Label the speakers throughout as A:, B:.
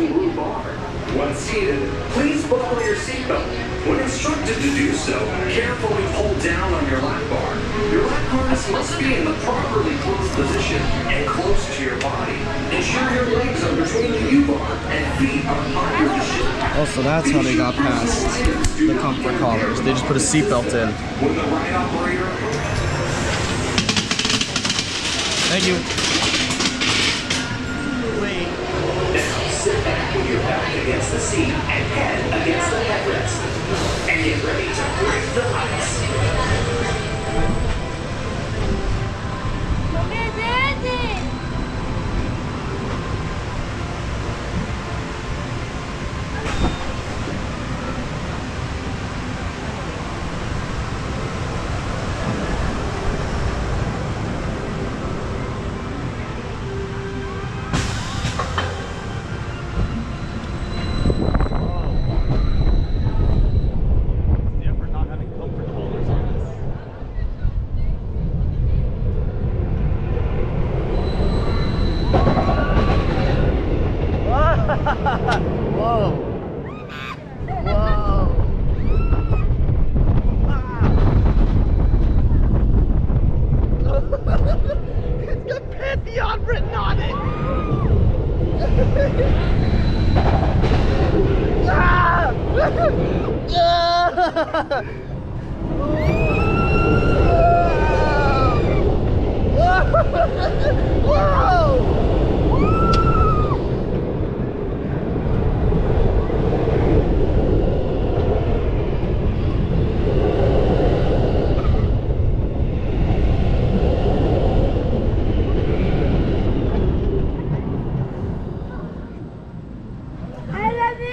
A: and blue bar. Once seated, please buckle your seatbelt. When instructed to do so, carefully pull down on your lap bar. Your lap harness must be in the properly closed position and close to your body. Ensure your legs are between the U-bar and feet are under the ship.
B: Oh, so that's how they got past the comfort collars. They just put a seatbelt in.
A: When the ride operator...
B: Thank you.
A: Now sit back with your back against the seat and head against the headrest. And get ready to break the ice.
B: Whoa. Whoa. It's got Pantheon written on it. Ah! Whoa!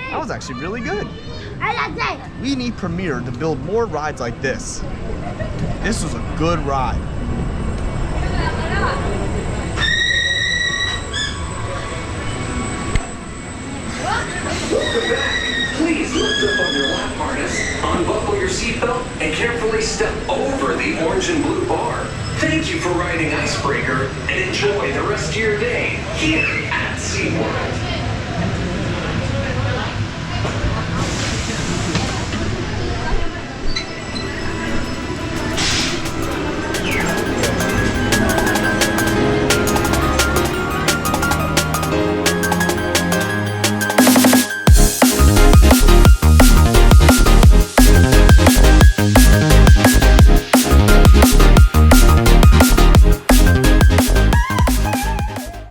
B: That was actually really good. We need Premier to build more rides like this. This was a good ride.
A: Welcome back. Please lift up on your lap harness, unbuckle your seatbelt, and carefully step over the orange and blue bar. Thank you for riding Icebreaker, and enjoy the rest of your day here at SeaWorld.